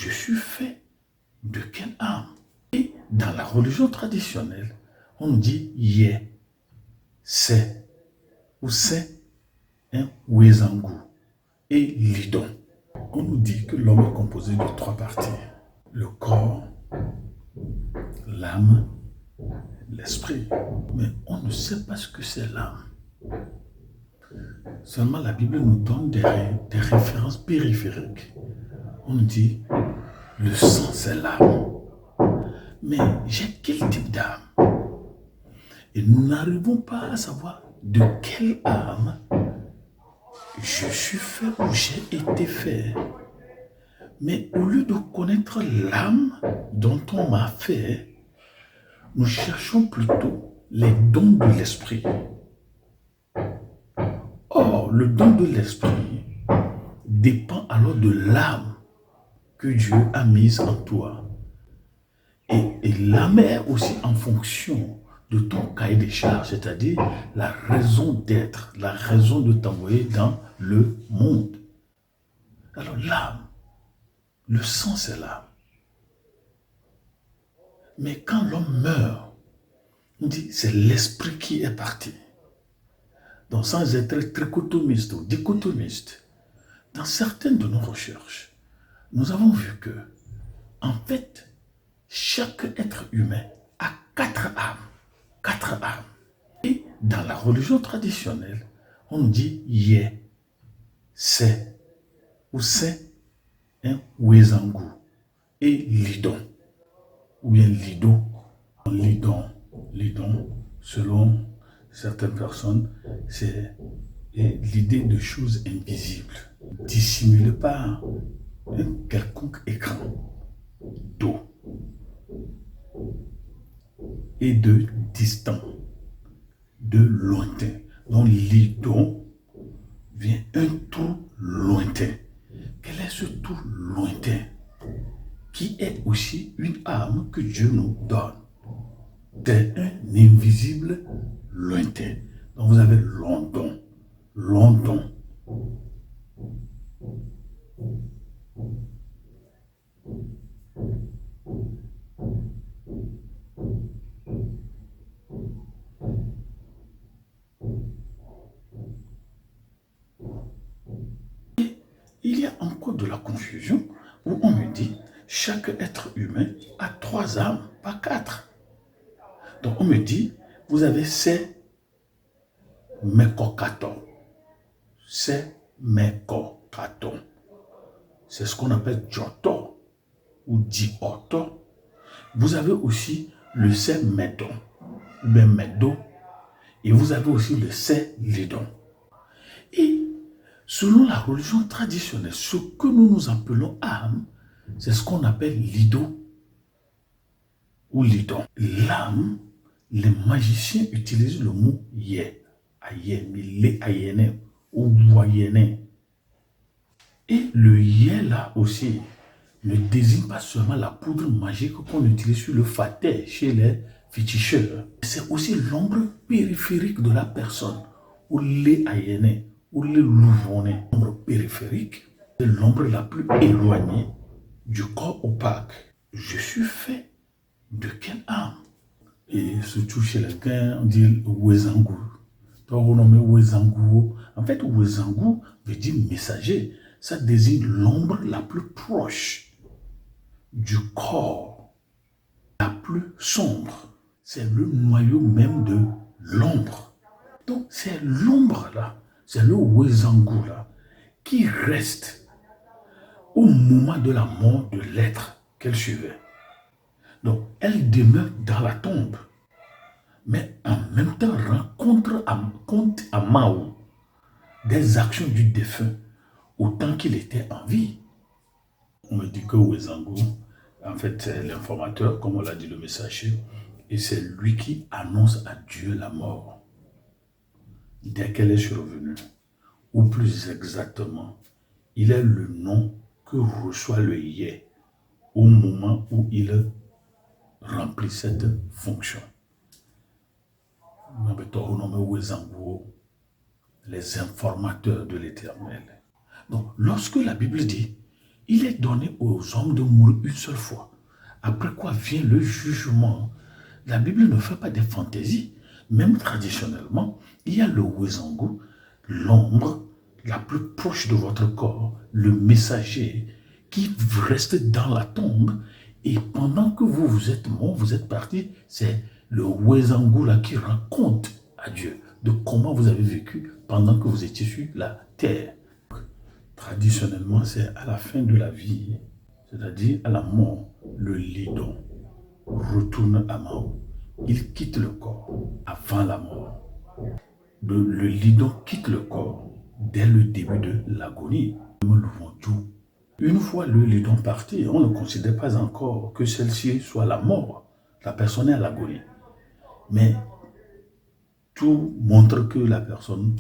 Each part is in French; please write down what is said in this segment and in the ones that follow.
je suis fait de quelle âme? Et dans la religion traditionnelle, on nous dit Yé, c'est, ou c'est, Wezangu et Lidon. On nous dit que l'homme est composé de 3 parties. Le corps, l'âme, l'esprit. Mais on ne sait pas ce que c'est l'âme. Seulement la Bible nous donne des références périphériques. On nous dit, le sang c'est l'âme. Mais j'ai quel type d'âme? Et nous n'arrivons pas à savoir de quelle âme je suis fait ou j'ai été fait. Mais au lieu de connaître l'âme dont on m'a fait, nous cherchons plutôt les dons de l'esprit. Or, le don de l'esprit dépend alors de l'âme que Dieu a mise en toi. Et l'âme est aussi en fonction de ton cahier des charges, c'est-à-dire la raison d'être, la raison de t'envoyer dans le monde. Alors l'âme, le sang c'est l'âme. Mais quand l'homme meurt, on dit c'est l'esprit qui est parti. Donc sans être trichotomiste ou dichotomiste, dans certaines de nos recherches, nous avons vu que, en fait, chaque être humain a 4 âmes. 4 âmes. Et dans la religion traditionnelle, on nous dit Yé, c'est, ou c'est, Wezangu et Lidon. Ou bien Lido. Lidon, selon certaines personnes, c'est l'idée de choses invisibles, dissimulées par un quelconque écran d'eau et de distant, de lointain. Donc Lidon vient un tout lointain. Quel est ce tout lointain? Qui est aussi une âme que Dieu nous donne. C'est un invisible lointain. Donc vous avez London. Et il y a encore de la confusion où on me dit chaque être humain a 3 âmes, pas 4. Donc on me dit, vous avez ces Mekokaton. C'est Mekokaton. C'est ce qu'on appelle Djoto ou Dioto. Vous avez aussi le C'est Medon, ou bien Medo. Et vous avez aussi le C'est Lidon. Et selon la religion traditionnelle, ce que nous appelons âme, c'est ce qu'on appelle Lido ou Lidon. L'âme, les magiciens utilisent le mot Yé, Ayé, Milé, Ayéné ou Voyéné. Et le Yé là aussi ne désigne pas seulement la poudre magique qu'on utilise sur le faté chez les féticheurs. C'est aussi l'ombre périphérique de la personne, ou les Ayéné, ou les Louvoné. L'ombre périphérique, c'est l'ombre la plus éloignée du corps opaque. Je suis fait de quelle âme? Et surtout chez les gains, on dit Wezangu. Donc on nomme Wezangu. En fait, Wezangu veut dire messager. Ça désigne l'ombre la plus proche du corps, la plus sombre. C'est le noyau même de l'ombre. Donc c'est l'ombre là, c'est le Wezangu là, qui reste au moment de la mort de l'être qu'elle suivait. Donc elle demeure dans la tombe, mais en même temps compte à Mao des actions du défunt autant qu'il était en vie. On me dit que Wezangu, en fait, c'est l'informateur, comme on l'a dit le messager, et c'est lui qui annonce à Dieu la mort dès qu'elle est survenue. Ou plus exactement, il est le nom que reçoit le Yé au moment où il remplit cette fonction. Les informateurs de l'Éternel. Donc, lorsque la Bible dit il est donné aux hommes de mourir une seule fois. Après quoi vient le jugement. La Bible ne fait pas des fantaisies. Même traditionnellement, il y a le Wezangu, l'ombre la plus proche de votre corps, le messager qui reste dans la tombe. Et pendant que vous êtes mort, vous êtes parti, c'est le Wezangu là qui raconte à Dieu de comment vous avez vécu pendant que vous étiez sur la terre. Traditionnellement, c'est à la fin de la vie, c'est-à-dire à la mort, le lidon retourne à Mao. Il quitte le corps avant la mort. Le lidon quitte le corps dès le début de l'agonie. Une fois le lidon parti, on ne considère pas encore que celle-ci soit la mort. La personne est à l'agonie. Mais tout montre que la personne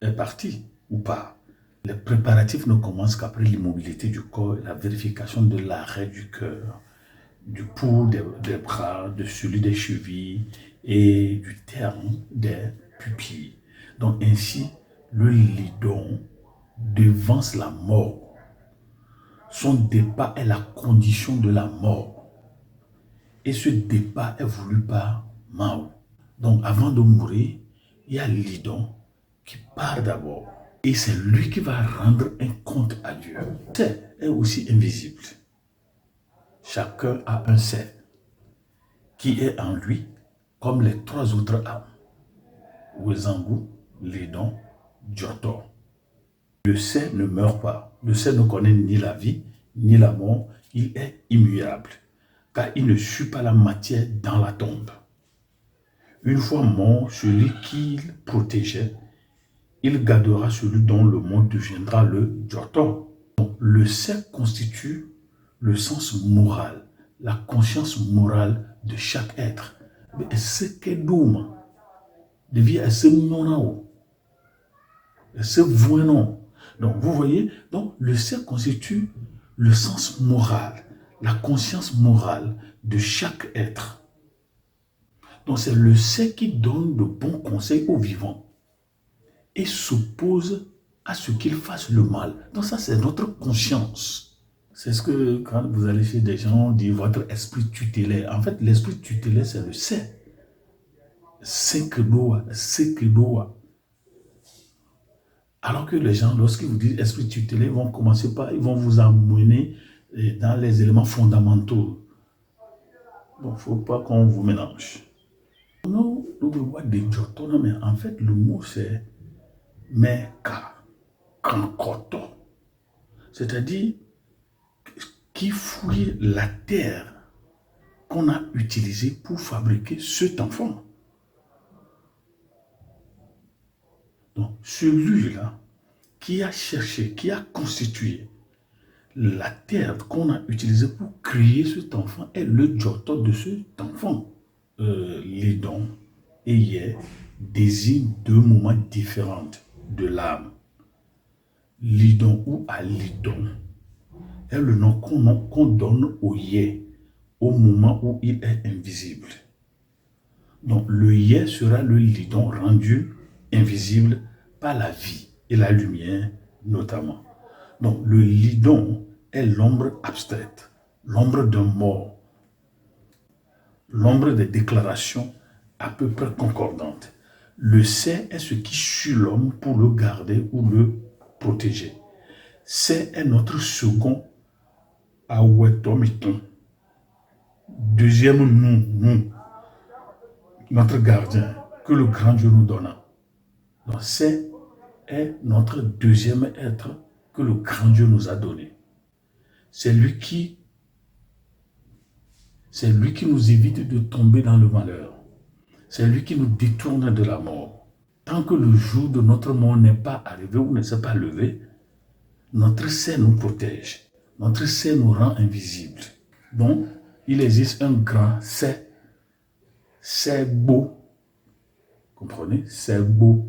est partie ou pas. Les préparatifs ne commencent qu'après l'immobilité du corps et la vérification de l'arrêt du cœur, du pouls des bras, de celui des chevilles et du terme des pupilles. Donc ainsi, le lidon devance la mort. Son départ est la condition de la mort. Et ce départ est voulu par Mao. Donc avant de mourir, il y a le lidon qui part d'abord. Et c'est lui qui va rendre un compte à Dieu. C'est aussi invisible. Chacun a un c'est qui est en lui, comme les trois autres âmes. Wezangu, lidon, Djoto. Le c'est ne meurt pas. Le c'est ne connaît ni la vie, ni la mort. Il est immuable, car il ne suit pas la matière dans la tombe. Une fois mort, celui qu'il protégeait, il gardera celui dont le monde deviendra le Djoto. Le c'est constitue le sens moral, la conscience morale de chaque être. Mais ce qu'est d'homme devient ce non, ce voinon. Donc vous voyez, donc le c'est constitue le sens moral, la conscience morale de chaque être. Donc c'est le c'est qui donne de bons conseils aux vivants et s'oppose à ce qu'ils fassent le mal. Donc ça, c'est notre conscience. C'est ce que quand vous allez chez des gens, on dit votre esprit tutélaire. En fait, l'esprit tutélaire, c'est le c'est. C'est que doa, c'est que doa. Alors que les gens, lorsqu'ils vous disent esprit tutélaire, ils vont commencer par, ils vont vous amener dans les éléments fondamentaux. Bon, il ne faut pas qu'on vous mélange. Non, mais en fait, le mot c'est meka, kankoto. C'est-à-dire qui fouille la terre qu'on a utilisée pour fabriquer cet enfant. Donc, celui-là qui a cherché, qui a constitué la terre qu'on a utilisée pour créer cet enfant est le Djoto de cet enfant. Les dons et hier désignent deux moments différents de l'âme. Lidon ou Alidon est le nom qu'on donne au yé au moment où il est invisible. Donc le yé sera le lidon rendu invisible par la vie et la lumière notamment. Donc le lidon est l'ombre abstraite, l'ombre d'un mort, l'ombre des déclarations à peu près concordantes. Le c'est est ce qui suit l'homme pour le garder ou le protéger. C'est est notre second Awetomiton. Deuxième nous, notre gardien, que le grand Dieu nous donna. Donc c'est est notre deuxième être que le grand Dieu nous a donné. C'est lui qui nous évite de tomber dans le malheur. C'est lui qui nous détourne de la mort. Tant que le jour de notre mort n'est pas arrivé ou ne s'est pas levé, notre c'est nous protège. Notre c'est nous rend invisibles. Donc, il existe un grand c'est beau. Comprenez? C'est beau.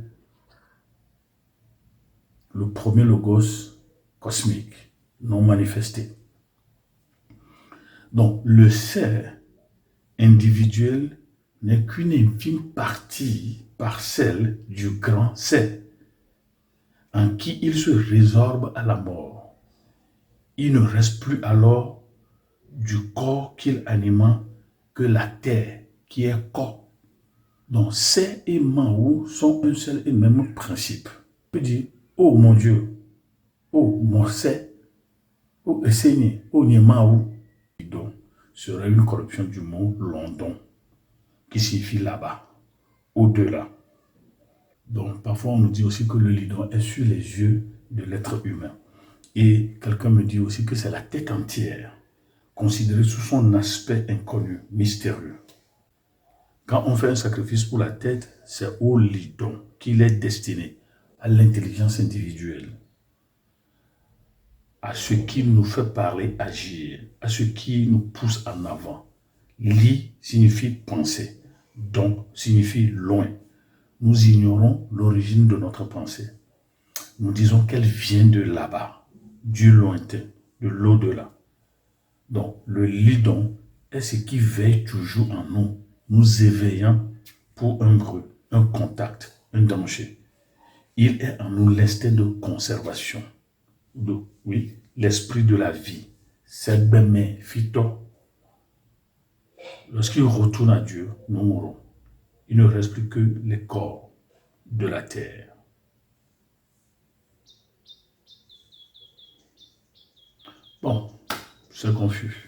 Le premier logos cosmique, non manifesté. Donc, le c'est individuel n'est qu'une infime parcelle du grand c'est, en qui il se résorbe à la mort. il ne reste plus alors du corps qu'il anima que la terre qui est corps. Donc, c'est et Mahou sont un seul et même principe. On peut dire, oh mon Dieu, oh mon c'est, oh Esseni, oh Niemaou. Donc, serait une corruption du mot London, qui signifie là-bas, au-delà. Donc, parfois, on nous dit aussi que le lidon est sur les yeux de l'être humain. Et quelqu'un me dit aussi que c'est la tête entière, considérée sous son aspect inconnu, mystérieux. Quand on fait un sacrifice pour la tête, c'est au lidon qu'il est destiné, à l'intelligence individuelle, à ce qui nous fait parler, agir, à ce qui nous pousse en avant. Li signifie penser, don signifie loin. Nous ignorons l'origine de notre pensée. Nous disons qu'elle vient de là-bas, du lointain, de l'au-delà. Donc, le lidon est ce qui veille toujours en nous, nous éveillant pour un bruit, un contact, un danger. Il est en nous l'instinct de conservation. Oui, l'esprit de la vie. C'est Bémé, Fito. Lorsqu'il retourne à Dieu, nous mourrons. Il ne reste plus que les corps de la terre. Bon, c'est confus.